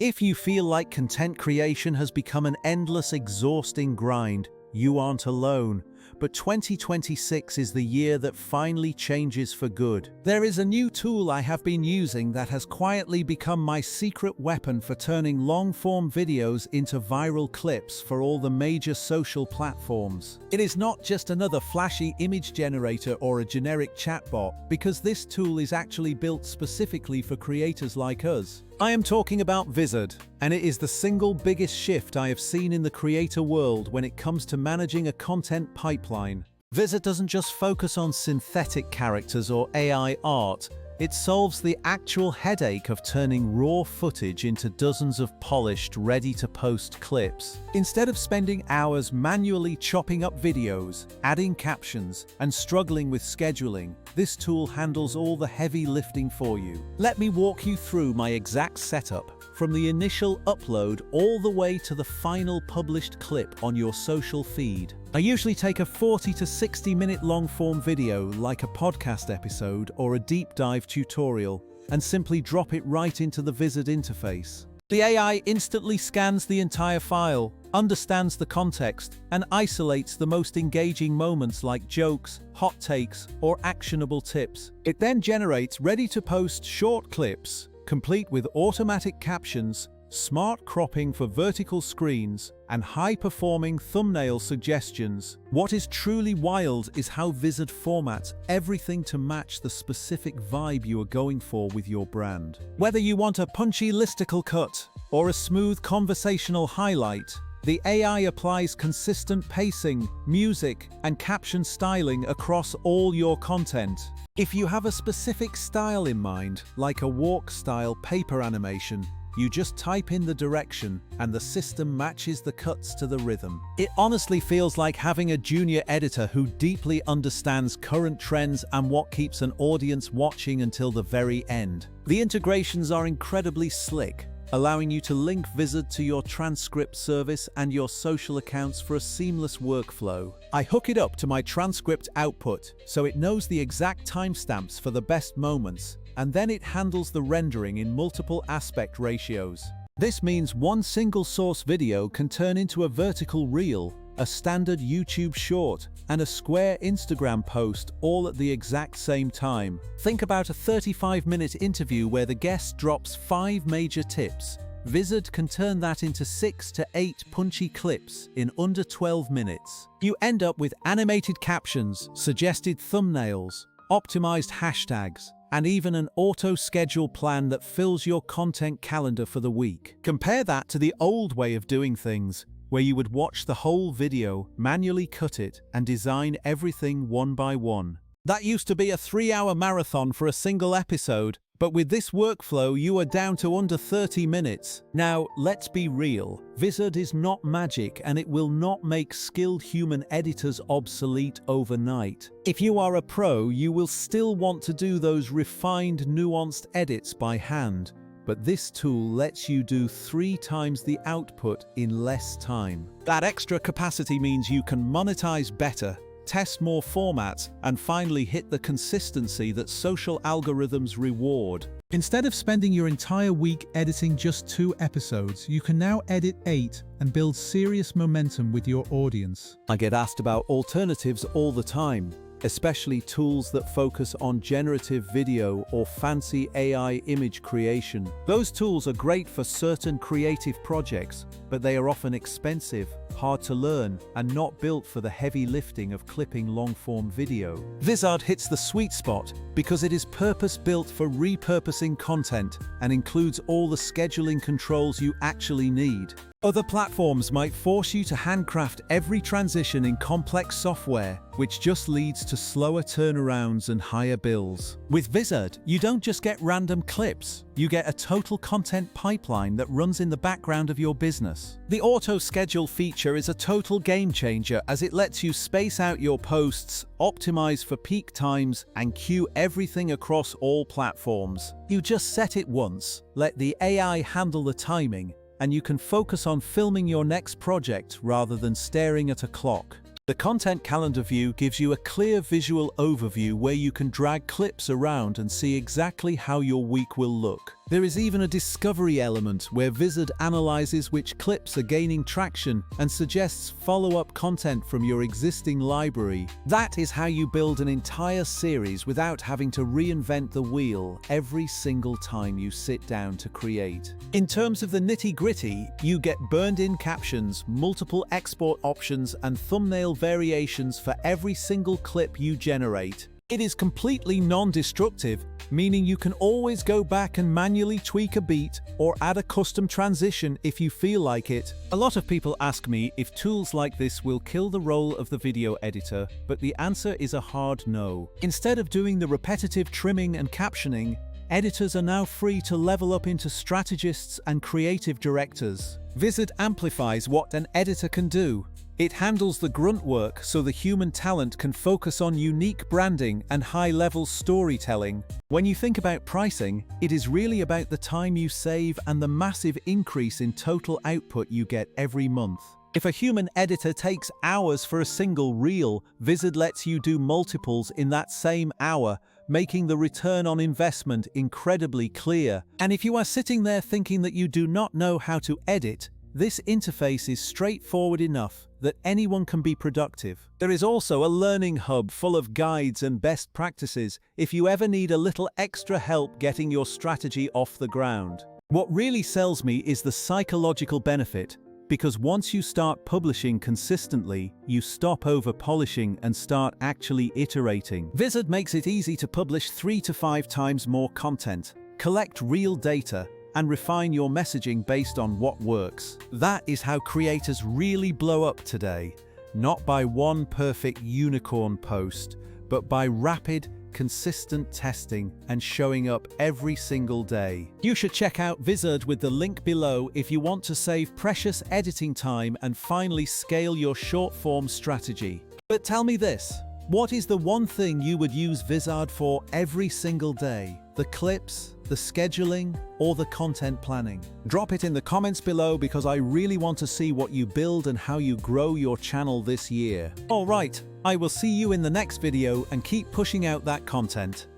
If you feel like content creation has become an endless, exhausting grind, you aren't alone. But 2026 is the year that finally changes for good. There is a new tool I have been using that has quietly become my secret weapon for turning long-form videos into viral clips for all the major social platforms. It is not just another flashy image generator or a generic chatbot, because this tool is actually built specifically for creators like us. I am talking about Vizard, and it is the single biggest shift I have seen in the creator world when it comes to managing a content pipeline. Vizard doesn't just focus on synthetic characters or AI art, it solves the actual headache of turning raw footage into dozens of polished, ready-to-post clips. Instead of spending hours manually chopping up videos, adding captions, and struggling with scheduling, this tool handles all the heavy lifting for you. Let me walk you through my exact setup, from the initial upload all the way to the final published clip on your social feed. I usually take a 40 to 60 minute long form video like a podcast episode or a deep dive tutorial and simply drop it right into the Vizard interface. The AI instantly scans the entire file, understands the context, and isolates the most engaging moments like jokes, hot takes, or actionable tips. It then generates ready-to-post short clips, complete with automatic captions, smart cropping for vertical screens, and high-performing thumbnail suggestions. What is truly wild is how Vizard formats everything to match the specific vibe you are going for with your brand. Whether you want a punchy listicle cut or a smooth conversational highlight, the AI applies consistent pacing, music, and caption styling across all your content. If you have a specific style in mind, like a walk-style paper animation, you just type in the direction and the system matches the cuts to the rhythm. It honestly feels like having a junior editor who deeply understands current trends and what keeps an audience watching until the very end. The integrations are incredibly slick, allowing you to link Vizard to your transcript service and your social accounts for a seamless workflow. I hook it up to my transcript output so it knows the exact timestamps for the best moments, and then it handles the rendering in multiple aspect ratios. This means one single source video can turn into a vertical reel, a standard YouTube short, and a square Instagram post all at the exact same time. Think about a 35-minute interview where the guest drops 5 major tips. Vizard can turn that into 6 to 8 punchy clips in under 12 minutes. You end up with animated captions, suggested thumbnails, optimized hashtags, and even an auto-schedule plan that fills your content calendar for the week. Compare that to the old way of doing things, where you would watch the whole video, manually cut it, and design everything one by one. That used to be a 3-hour marathon for a single episode, but with this workflow you are down to under 30 minutes. Now, let's be real, Vizard is not magic and it will not make skilled human editors obsolete overnight. If you are a pro, you will still want to do those refined, nuanced edits by hand. But this tool lets you do 3 times the output in less time. That extra capacity means you can monetize better, test more formats, and finally hit the consistency that social algorithms reward. Instead of spending your entire week editing just 2 episodes, you can now edit 8 and build serious momentum with your audience. I get asked about alternatives all the time, especially tools that focus on generative video or fancy AI image creation. Those tools are great for certain creative projects, but they are often expensive, hard to learn, and not built for the heavy lifting of clipping long-form video. Vizard hits the sweet spot because it is purpose-built for repurposing content and includes all the scheduling controls you actually need. Other platforms might force you to handcraft every transition in complex software, which just leads to slower turnarounds and higher bills. With Vizard, you don't just get random clips, you get a total content pipeline that runs in the background of your business. The auto-schedule feature is a total game changer as it lets you space out your posts, optimize for peak times, and queue everything across all platforms. You just set it once, let the AI handle the timing, and you can focus on filming your next project rather than staring at a clock. The content calendar view gives you a clear visual overview where you can drag clips around and see exactly how your week will look. There is even a discovery element where Vizard analyzes which clips are gaining traction and suggests follow-up content from your existing library. That is how you build an entire series without having to reinvent the wheel every single time you sit down to create. In terms of the nitty-gritty, you get burned-in captions, multiple export options, and thumbnail variations for every single clip you generate. It is completely non-destructive, meaning you can always go back and manually tweak a beat or add a custom transition if you feel like it. A lot of people ask me if tools like this will kill the role of the video editor, but the answer is a hard no. Instead of doing the repetitive trimming and captioning, editors are now free to level up into strategists and creative directors. Vizard amplifies what an editor can do. It handles the grunt work so the human talent can focus on unique branding and high-level storytelling. When you think about pricing, it is really about the time you save and the massive increase in total output you get every month. If a human editor takes hours for a single reel, Vizard lets you do multiples in that same hour, making the return on investment incredibly clear. And if you are sitting there thinking that you do not know how to edit, this interface is straightforward enough that anyone can be productive. There is also a learning hub full of guides and best practices if you ever need a little extra help getting your strategy off the ground. What really sells me is the psychological benefit, because once you start publishing consistently, you stop over-polishing and start actually iterating. Vizard makes it easy to publish 3 to 5 times more content, collect real data, and refine your messaging based on what works. That is how creators really blow up today, not by one perfect unicorn post, but by rapid, consistent testing and showing up every single day. You should check out Vizard with the link below if you want to save precious editing time and finally scale your short-form strategy. But tell me this, what is the one thing you would use Vizard for every single day? The clips, the scheduling, or the content planning? Drop it in the comments below because I really want to see what you build and how you grow your channel this year. Alright, I will see you in the next video and keep pushing out that content.